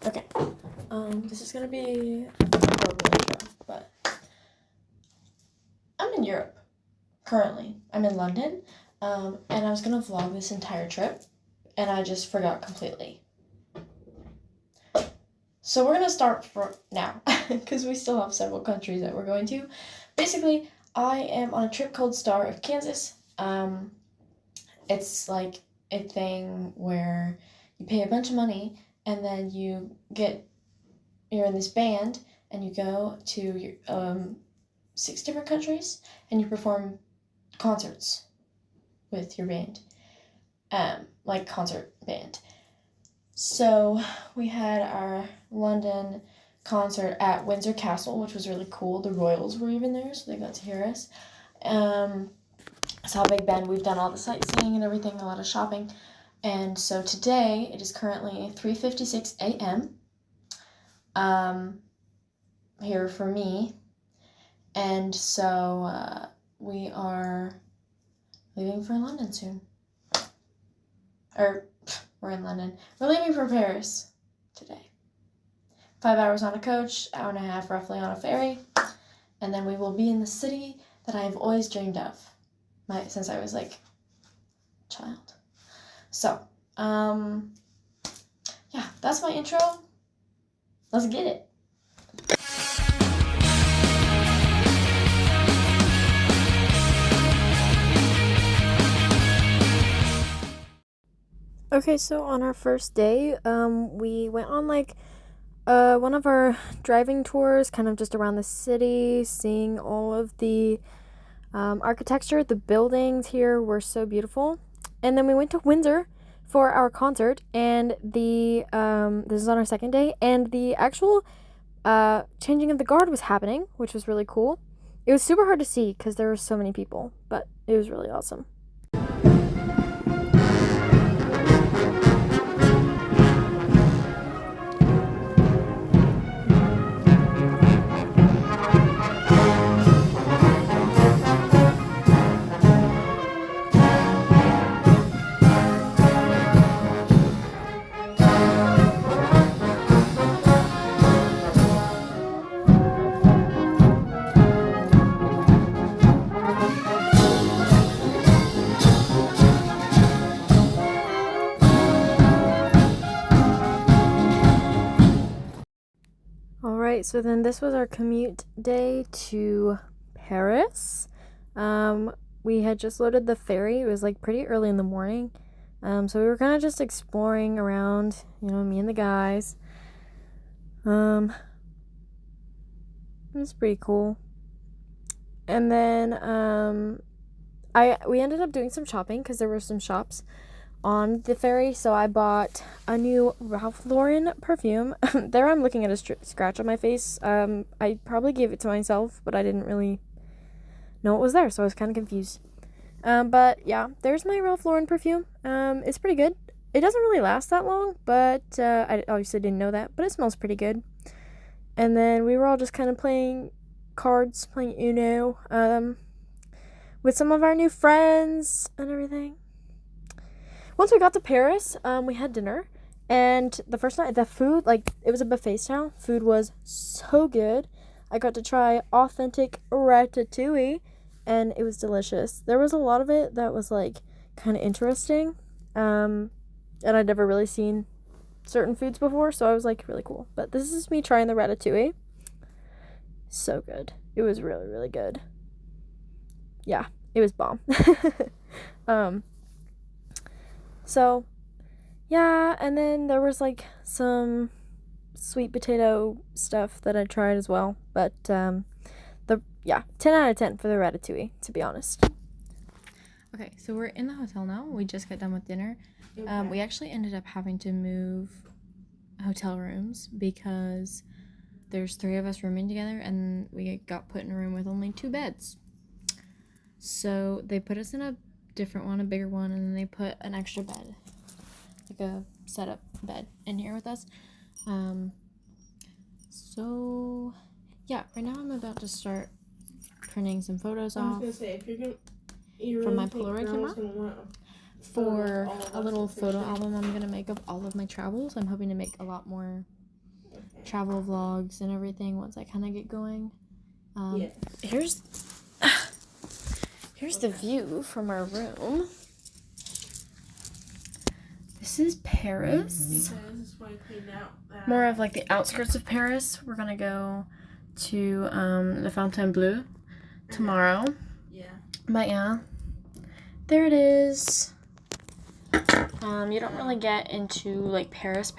Okay. This is gonna be a horrible intro, but I'm in Europe currently. I'm in London, and I was gonna vlog this entire trip, and I just forgot completely. So we're gonna start from now, because we still have several countries that we're going to. Basically, I am on a trip called Star of Kansas. It's like a thing where you pay a bunch of money, and then you're in this band, and you go to 6 different countries, and you perform concerts with your band, like concert band. So we had our London concert at Windsor Castle, which was really cool. The Royals were even there, so they got to hear us. Saw Big Ben. We've done all the sightseeing and everything, a lot of shopping. And so today, it is currently 3:56 a.m. Here for me. And so we are leaving for London soon. We're in London. We're leaving for Paris today. 5 hours on a coach, hour and a half roughly on a ferry. And then we will be in the city that I have always dreamed of since I was like a child. So, yeah, that's my intro. Let's get it. Okay, so on our first day, we went on like one of our driving tours, kind of just around the city, seeing all of the architecture. The buildings here were so beautiful. And then we went to Windsor for our concert, and this is on our second day, and the actual changing of the guard was happening, which was really cool. It was super hard to see because there were so many people, but it was really awesome. Alright, so then this was our commute day to Paris. We had just loaded the ferry. It was like pretty early in the morning. So we were kind of just exploring around, me and the guys. It was pretty cool. And then we ended up doing some shopping because there were some shops on the ferry, so I bought a new Ralph Lauren perfume. There I'm looking at a scratch on my face. I probably gave it to myself, but I didn't really know it was there, so I was kind of confused. But yeah, there's my Ralph Lauren perfume. It's pretty good. It doesn't really last that long, but I obviously didn't know that, but it smells pretty good. And then we were all just kind of playing cards, playing Uno, with some of our new friends and everything. Once we got to Paris, we had dinner, and the first night, the food, it was a buffet style. Food was so good. I got to try authentic ratatouille, and it was delicious. There was a lot of it that was, kind of interesting, and I'd never really seen certain foods before, so I was, really cool. But this is me trying the ratatouille. So good. It was really, really good. Yeah, it was bomb. So, yeah, and then there was, some sweet potato stuff that I tried as well, but, 10 out of 10 for the ratatouille, to be honest. Okay, so we're in the hotel now. We just got done with dinner. Okay. We actually ended up having to move hotel rooms because there's 3 of us rooming together, and we got put in a room with only 2 beds. So they put us in a different one, a bigger one, and then they put an extra bed, like a setup bed, in here with us. So yeah, right now I'm about to start printing some photos off from my Polaroid camera for a little photo album I'm gonna make of all of my travels. I'm hoping to make a lot more travel vlogs and everything once I kind of get going. Yes. Here's the view from our room. This is Paris. More of like the outskirts of Paris. We're gonna go to the Fontainebleau tomorrow. Yeah. But yeah, there it is. You don't really get into like Paris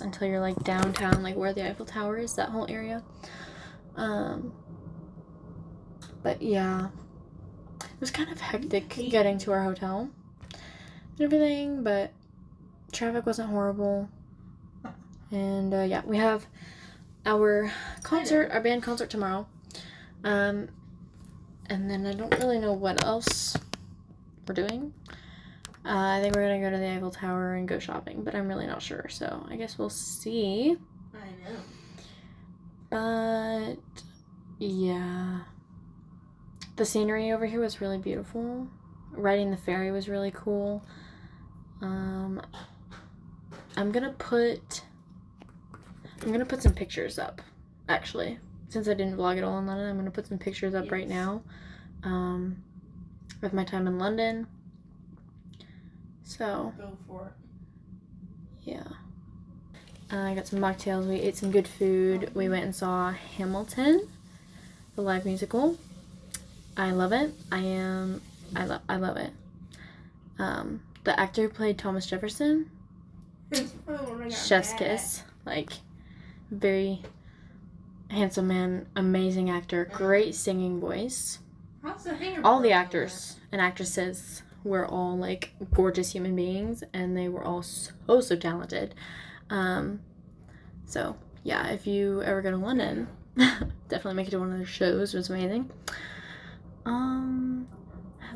until you're like downtown, like where the Eiffel Tower is, that whole area. But yeah, it was kind of hectic getting to our hotel and everything, but traffic wasn't horrible. And yeah, we have our band concert tomorrow. And then I don't really know what else we're doing. I think we're gonna go to the Eiffel Tower and go shopping, but I'm really not sure, so I guess we'll see. I know. But yeah, the scenery over here was really beautiful. Riding the ferry was really cool. I'm gonna put some pictures up, actually. Since I didn't vlog it all in London, I'm gonna put some pictures up right now of my time in London. So Go for it. Yeah. I got some mocktails. We ate some good food. We went and saw Hamilton, the live musical. I love it. I love it. The actor who played Thomas Jefferson, chef's kiss. Like, very handsome man, amazing actor, great singing voice. All the actors and actresses were all like gorgeous human beings, and they were all so talented. So yeah, if you ever go to London, definitely make it to one of their shows. It was amazing.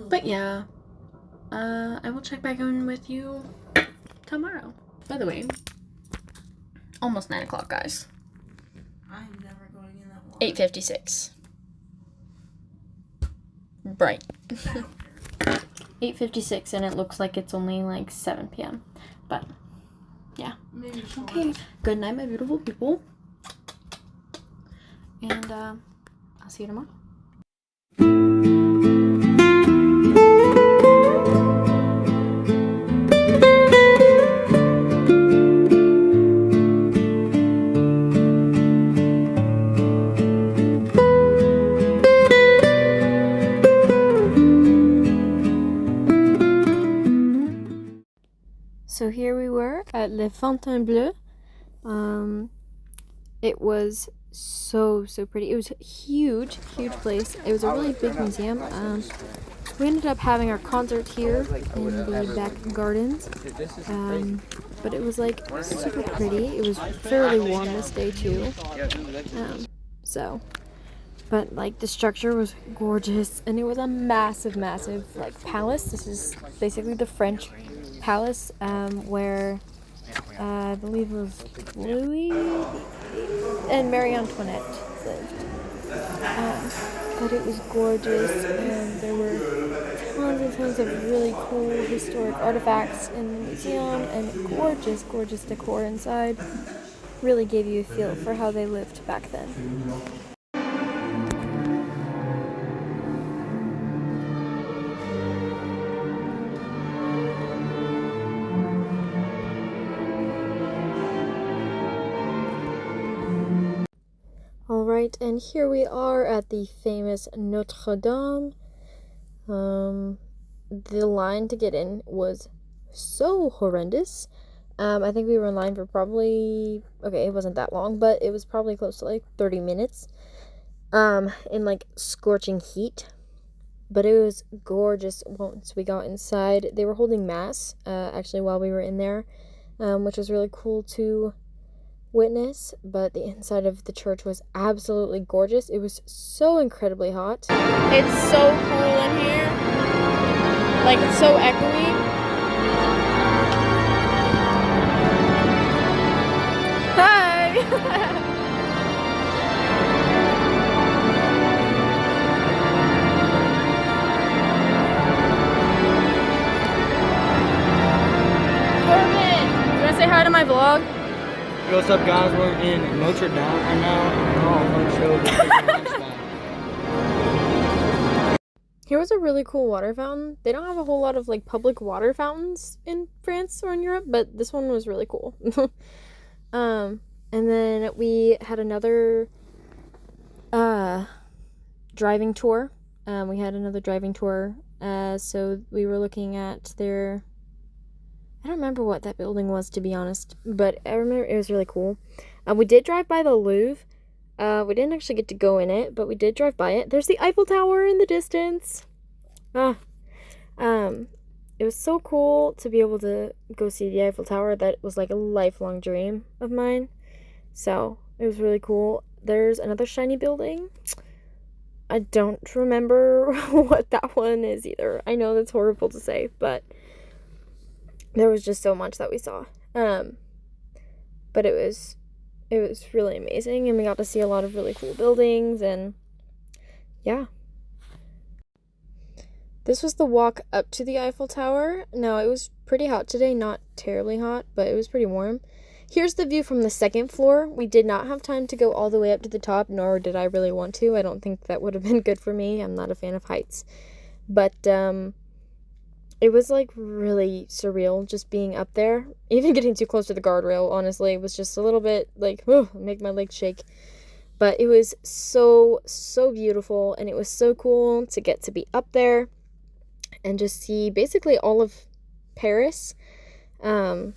But yeah, I will check back in with you tomorrow. By the way, almost 9 o'clock, guys. I'm never going in that one. 8:56. Bright. 8:56, and it looks like it's only like 7 p.m. But yeah. Maybe Okay. Good night, my beautiful people. And I'll see you tomorrow. So here we were at Le Fontainebleau. It was so pretty. It was a huge place. It was a really big museum. We ended up having our concert here in the back gardens. But it was like super pretty. It was fairly warm this day too. But like the structure was gorgeous, and it was a massive like palace. This is basically the French palace where I believe it was Louis and Marie Antoinette lived. But it was gorgeous, and there were tons and tons of really cool historic artifacts in the museum, and gorgeous decor inside. Really gave you a feel for how they lived back then. Alright, and here we are at the famous Notre Dame. The line to get in was so horrendous. I think we were in line for probably, okay, it wasn't that long, but it was probably close to like 30 minutes, in like scorching heat. But it was gorgeous once we got inside. They were holding mass, actually, while we were in there, which was really cool to witness. But the inside of the church was absolutely gorgeous. It was so incredibly hot. It's so cool in here. Like, it's so echoey. Hi! Corbin, you want to say hi to my vlog? Yo, what's up, guys? We're in Notre Dame right now. Oh, fun show. We're taking a lunch now. Here was a really cool water fountain. They don't have a whole lot of like public water fountains in France or in Europe, but this one was really cool. And then we had another driving tour. We had another driving tour. So we were looking at their, I don't remember what that building was, to be honest, but I remember it was really cool. We did drive by the Louvre. We didn't actually get to go in it, but we did drive by it. There's the Eiffel Tower in the distance. It was so cool to be able to go see the Eiffel Tower. That was like a lifelong dream of mine. So it was really cool. There's another shiny building. I don't remember what that one is either. I know that's horrible to say, but there was just so much that we saw. But it was really amazing, and we got to see a lot of really cool buildings, and yeah. This was the walk up to the Eiffel Tower. Now, it was pretty hot today, not terribly hot, but it was pretty warm. Here's the view from the second floor. We did not have time to go all the way up to the top, nor did I really want to. I don't think that would have been good for me. I'm not a fan of heights. But it was like really surreal just being up there. Even getting too close to the guardrail, honestly, was just a little bit like, make my legs shake. But it was so, so beautiful, and it was so cool to get to be up there and just see basically all of Paris. And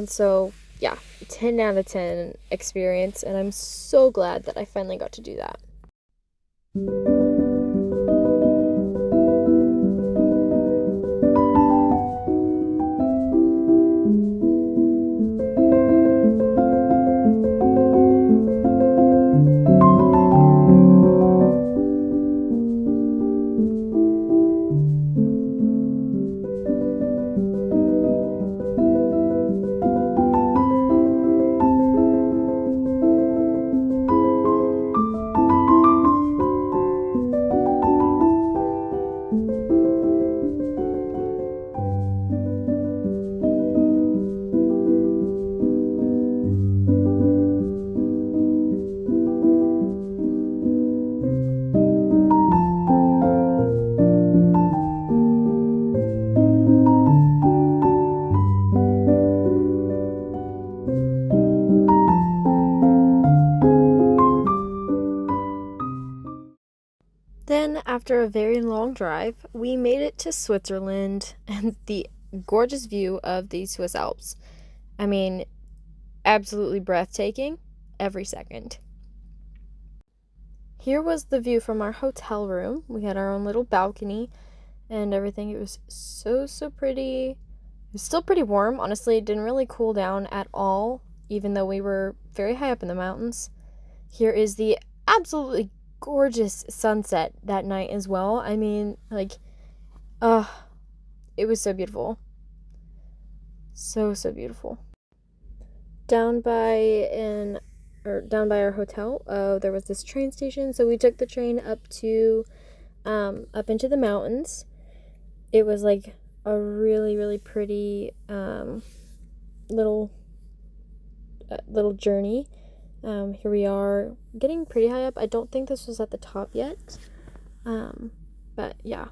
so, yeah, 10 out of 10 experience, and I'm so glad that I finally got to do that. Then, after a very long drive, we made it to Switzerland and the gorgeous view of the Swiss Alps. I mean, absolutely breathtaking every second. Here was the view from our hotel room. We had our own little balcony and everything. It was so, so pretty. It was still pretty warm. Honestly, it didn't really cool down at all, even though we were very high up in the mountains. Here is the absolutely gorgeous sunset that night as well. I mean, like, it was so beautiful. So, so beautiful. Down by our hotel, there was this train station, so we took the train up into the mountains. It was like a really, really pretty little journey. Here we are, getting pretty high up. I don't think this was at the top yet, but yeah,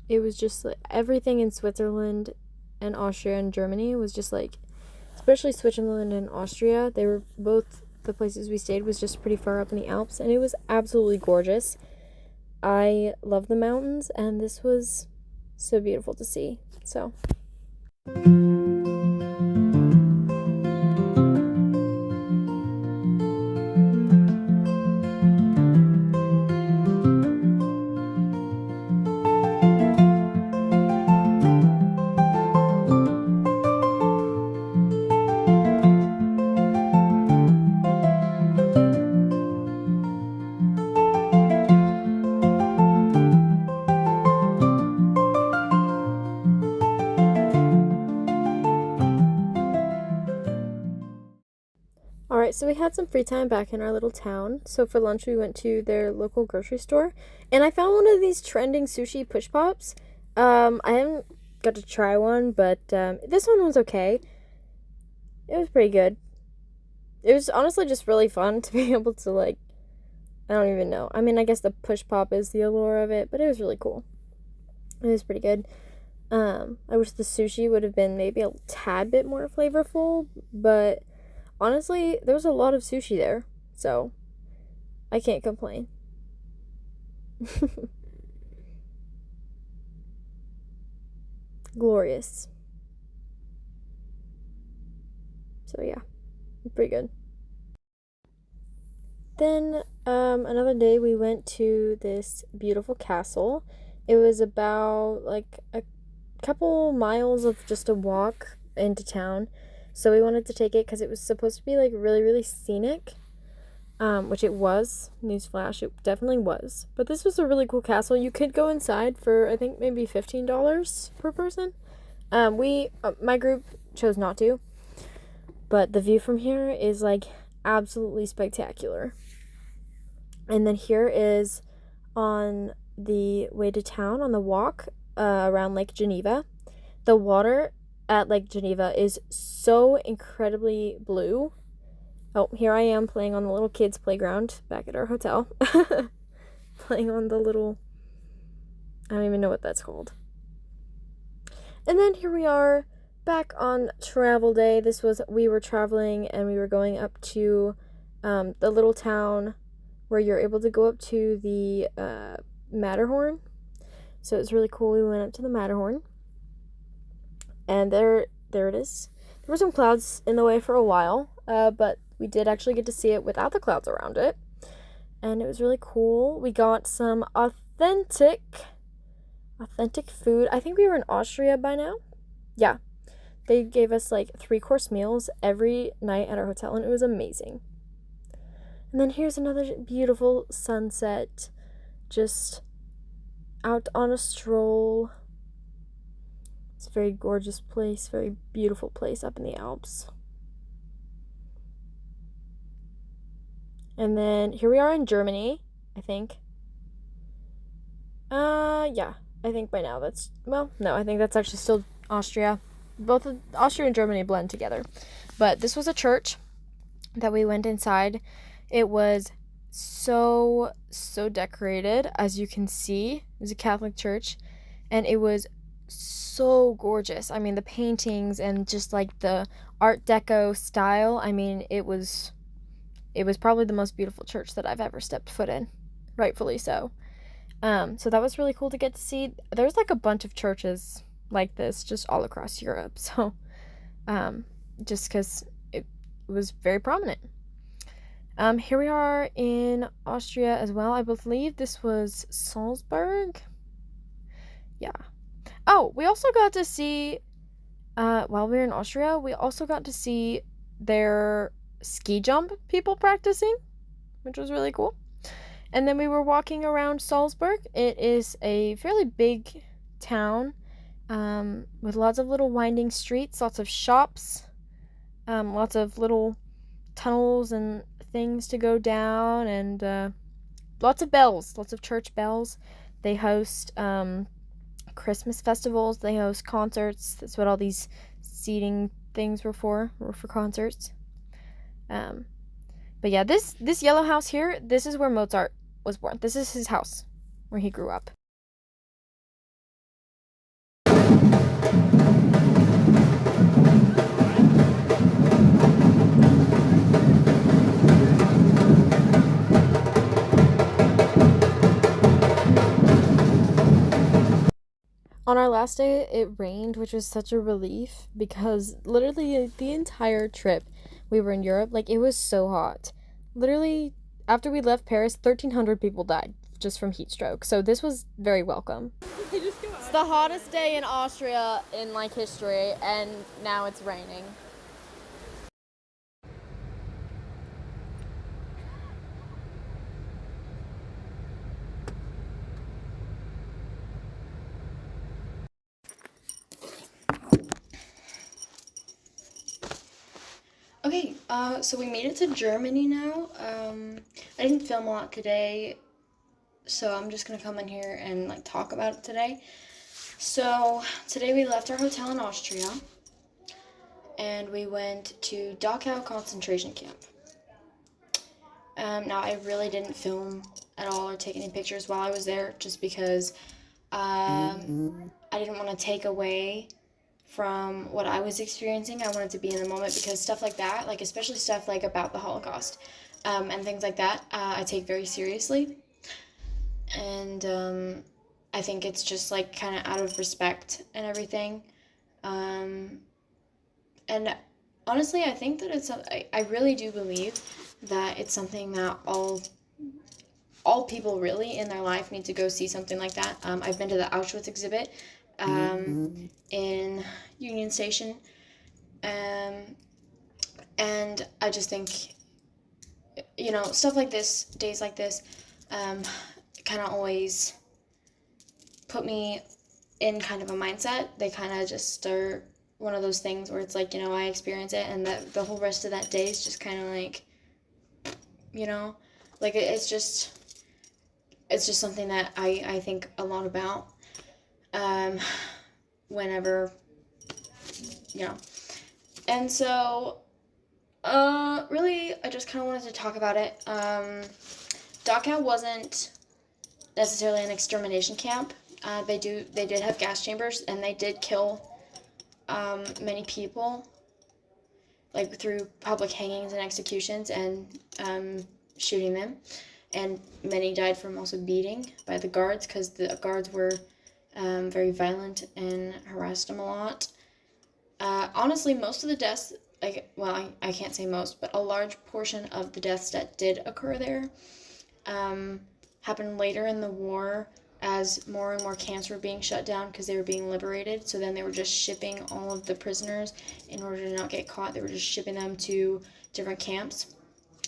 it was just like everything in Switzerland and Austria and Germany was just like, especially Switzerland and Austria, they were both, the places we stayed was just pretty far up in the Alps, and it was absolutely gorgeous. I love the mountains, and this was so beautiful to see. So so we had some free time back in our little town. So for lunch, we went to their local grocery store, and I found one of these trending sushi push pops. I haven't got to try one, but this one was okay. It was pretty good. it was honestly just really fun to be able to, like, I don't even know. I mean, I guess the push pop is the allure of it, but it was really cool. It was pretty good. I wish the sushi would have been maybe a tad bit more flavorful, but honestly, there was a lot of sushi there, so I can't complain. Glorious. So yeah, pretty good. Then another day we went to this beautiful castle. It was about like a couple miles of just a walk into town. So we wanted to take it because it was supposed to be like really, really scenic. Which it was. Newsflash, it definitely was. But this was a really cool castle. You could go inside for I think maybe $15 per person. My group chose not to. But the view from here is like absolutely spectacular. And then here is on the way to town on the walk around Lake Geneva. The water at Lake Geneva is so incredibly blue. Oh, here I am playing on the little kids' playground back at our hotel. Playing on the little, I don't even know what that's called. And then here we are back on travel day. We were traveling and we were going up to the little town where you're able to go up to the Matterhorn. So it was really cool. We went up to the Matterhorn. And there it is. There were some clouds in the way for a while, but we did actually get to see it without the clouds around it. And it was really cool. We got some authentic food. I think we were in Austria by now. Yeah. They gave us like 3-course meals every night at our hotel, and it was amazing. And then here's another beautiful sunset, just out on a stroll. It's a very gorgeous place, very beautiful place up in the Alps. And then here we are in Germany, I think. Yeah, I think by now I think that's actually still Austria. Both Austria and Germany blend together. But this was a church that we went inside. It was so decorated, as you can see. It was a Catholic church, and it was so gorgeous. I mean, the paintings and just like the Art Deco style. I mean, it was probably the most beautiful church that I've ever stepped foot in, rightfully so. So that was really cool to get to see. There's like a bunch of churches like this just all across Europe. So, just because it was very prominent. Here we are in Austria as well. I believe this was Salzburg. Yeah. Oh, we also got to see, while we were in Austria, we also got to see their ski jump people practicing, which was really cool. And then we were walking around Salzburg. It is a fairly big town, with lots of little winding streets, lots of shops, lots of little tunnels and things to go down, and lots of bells, lots of church bells. They host Christmas festivals. They host concerts. That's what all these seating things were for concerts. But yeah, this yellow house here, this is where Mozart was born. This is his house where he grew up. On our last day, it rained, which was such a relief because literally the entire trip we were in Europe, like, it was so hot. Literally, after we left Paris, 1,300 people died just from heat stroke. So this was very welcome. It's the hottest day in Austria in, like, history, and now it's raining. Okay, so we made it to Germany now. I didn't film a lot today, so I'm just gonna come in here and like talk about it today. So today we left our hotel in Austria, and we went to Dachau concentration camp. Now, I really didn't film at all or take any pictures while I was there just because I didn't want to take away from what I was experiencing. I wanted to be in the moment because stuff like that, like especially stuff like about the Holocaust and things like that, I take very seriously. And I think it's just like kind of out of respect and everything. And honestly, I think that I really do believe that it's something that all people really in their life need to go see something like that. I've been to the Auschwitz exhibit in Union Station, and I just think, you know, stuff like this, days like this, kind of always put me in kind of a mindset. They kind of just are one of those things where it's like, you know, I experience it, and the whole rest of that day is just kind of like, you know, like it's just something that I think a lot about whenever, you know. And so really I just kind of wanted to talk about it. Dachau wasn't necessarily an extermination camp. They did have gas chambers, and they did kill many people, like through public hangings and executions and shooting them, and many died from also beating by the guards because the guards were very violent and harassed them a lot. Honestly, most of the deaths, like, well, I can't say most, but a large portion of the deaths that did occur there happened later in the war as more and more camps were being shut down because they were being liberated. So then they were just shipping all of the prisoners in order to not get caught. They were just shipping them to different camps.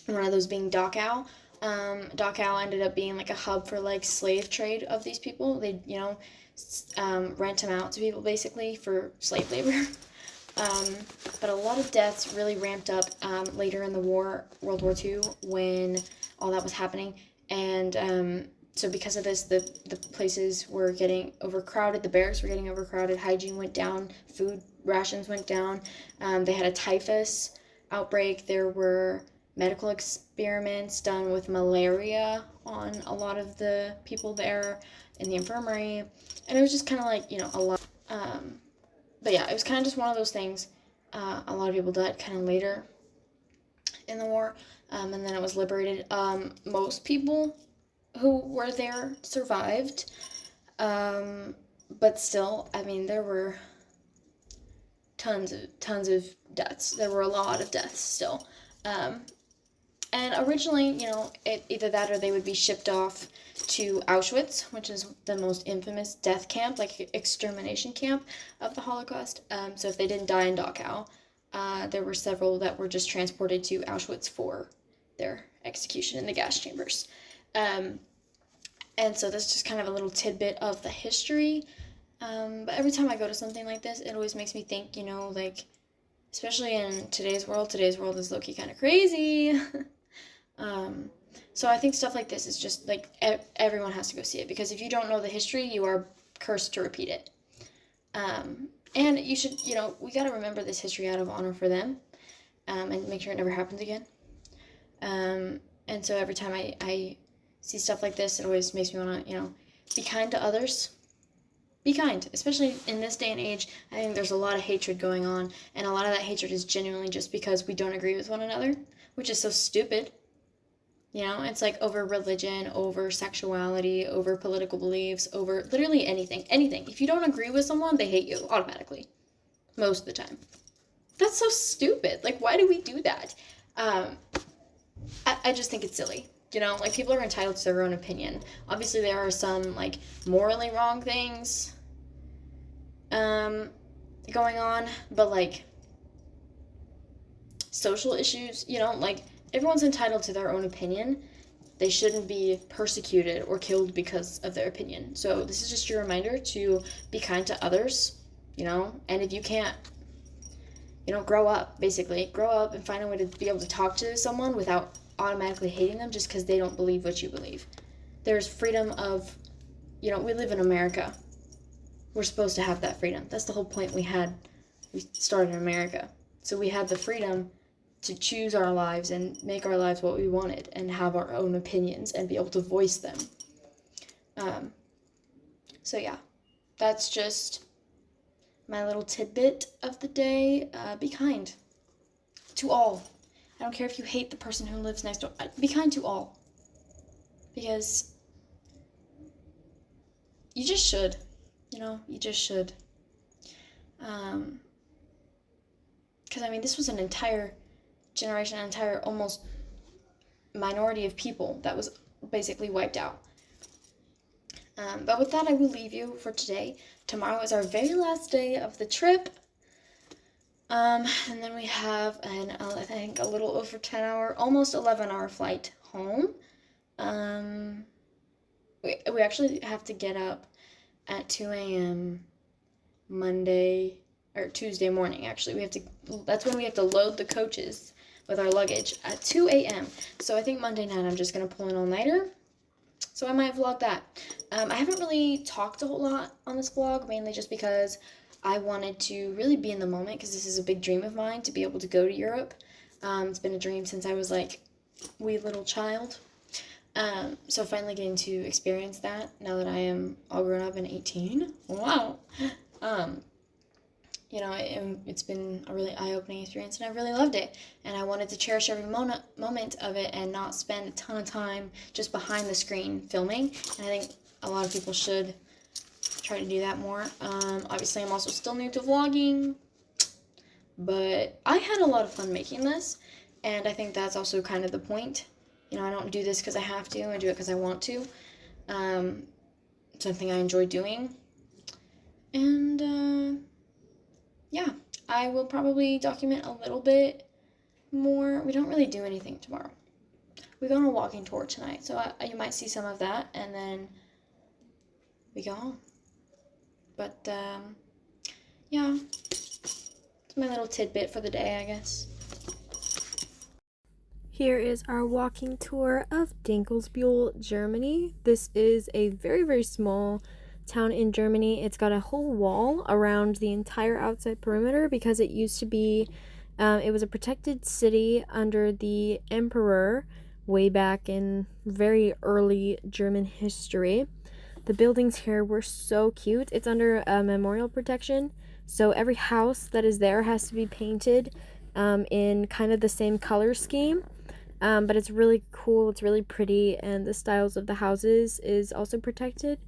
And one of those being Dachau. Dachau ended up being like a hub for like slave trade of these people. They, you know, rent them out to people basically for slave labor. But a lot of deaths really ramped up later in the war, World War II, when all that was happening. And so because of this, the places were getting overcrowded, the barracks were getting overcrowded, hygiene went down, food rations went down. They had a typhus outbreak. There were medical experiments done with malaria on a lot of the people there in the infirmary. And it was just kind of like, you know, a lot. But yeah, it was kind of just one of those things. A lot of people died kind of later in the war, and then it was liberated. Most people who were there survived, but still, I mean, there were tons of deaths. There were a lot of deaths still. And originally, you know, either that or they would be shipped off to Auschwitz, which is the most infamous death camp, like extermination camp of the Holocaust. So if they didn't die in Dachau, there were several that were just transported to Auschwitz for their execution in the gas chambers. And so that's just kind of a little tidbit of the history. But every time I go to something like this, it always makes me think, you know, like, especially in today's world is low-key kind of crazy. So I think stuff like this is just, like, everyone has to go see it, because if you don't know the history, you are cursed to repeat it. And you should, you know, we got to remember this history out of honor for them, and make sure it never happens again. And so every time I see stuff like this, it always makes me want to, you know, be kind to others. Be kind, especially in this day and age. I think there's a lot of hatred going on, and a lot of that hatred is genuinely just because we don't agree with one another, which is so stupid. You know, it's like over religion, over sexuality, over political beliefs, over literally anything. Anything. If you don't agree with someone, they hate you automatically. Most of the time. That's so stupid. Like, why do we do that? I just think it's silly. You know, like, people are entitled to their own opinion. Obviously, there are some, like, morally wrong things going on, but, like, social issues, you know, like, everyone's entitled to their own opinion. They shouldn't be persecuted or killed because of their opinion. So this is just your reminder to be kind to others, you know, and if you can't, you know, grow up, basically. Grow up and find a way to be able to talk to someone without automatically hating them just because they don't believe what you believe. There's freedom of, you know, we live in America. We're supposed to have that freedom. That's the whole point we started in America. So we have the freedom to choose our lives and make our lives what we wanted and have our own opinions and be able to voice them. So yeah, that's just my little tidbit of the day. Be kind to all. I don't care if you hate the person who lives next door. Be kind to all. Because you just should. You just should. Because, I mean, this was an entire generation, an entire almost minority of people that was basically wiped out. But with that, I will leave you for today. Tomorrow is our very last day of the trip. And then we have I think a little over 10-hour, almost 11-hour flight home. We actually have to get up at 2 a.m. Tuesday morning, actually. That's when we have to load the coaches with our luggage at 2 a.m. So I think Monday night I'm just going to pull an all-nighter. So I might vlog that. I haven't really talked a whole lot on this vlog, mainly just because I wanted to really be in the moment, because this is a big dream of mine, to be able to go to Europe. It's been a dream since I was like wee little child. So finally getting to experience that now that I am all grown up and 18. Wow. It's been a really eye-opening experience, and I really loved it. And I wanted to cherish every moment of it and not spend a ton of time just behind the screen filming. And I think a lot of people should try to do that more. Obviously, I'm also still new to vlogging, but I had a lot of fun making this, and I think that's also kind of the point. I don't do this because I have to. I do it because I want to. Something I enjoy doing. And, yeah, I will probably document a little bit more. We don't really do anything tomorrow. We go on a walking tour tonight, so you might see some of that, and then we go home. But, yeah, it's my little tidbit for the day, I guess. Here is our walking tour of Dinkelsbühl, Germany. This is a very, very small town in Germany. It's got a whole wall around the entire outside perimeter because it used to be, it was a protected city under the emperor way back in very early German history. The buildings here were so cute. It's under memorial protection, so every house that is there has to be painted in kind of the same color scheme. But it's really cool, it's really pretty, and the styles of the houses is also protected.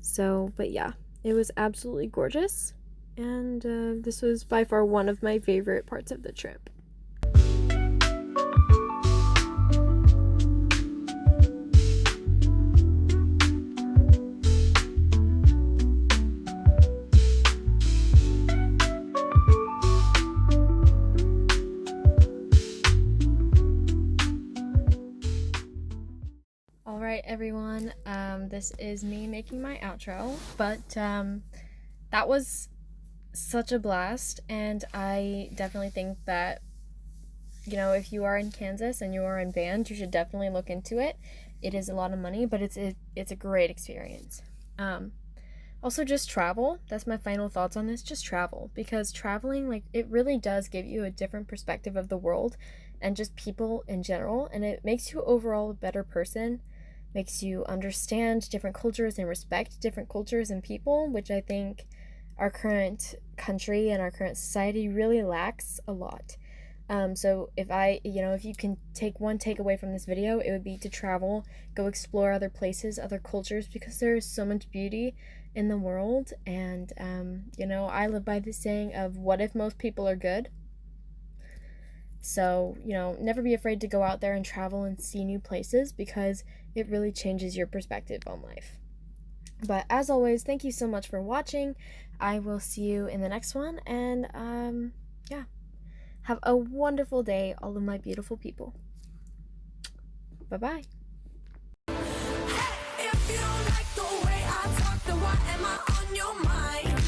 So, but yeah, it was absolutely gorgeous, and this was by far one of my favorite parts of the trip. Alright everyone, this is me making my outro, but that was such a blast, and I definitely think that, if you are in Kansas and you are in band, you should definitely look into it. It is a lot of money, but it's a great experience. Also, just travel. That's my final thoughts on this. Just travel, because traveling, it really does give you a different perspective of the world and just people in general, and it makes you overall a better person. Makes you understand different cultures and respect different cultures and people, which I think our current country and our current society really lacks a lot. So if you can take one takeaway from this video, it would be to travel, go explore other places, other cultures, because there is so much beauty in the world. And, I live by the saying of, what if most people are good? So, never be afraid to go out there and travel and see new places, because it really changes your perspective on life. But as always, thank you so much for watching. I will see you in the next one, and have a wonderful day, all of my beautiful people. Bye-bye. If you don't like the way I talk, then why am I on your mind?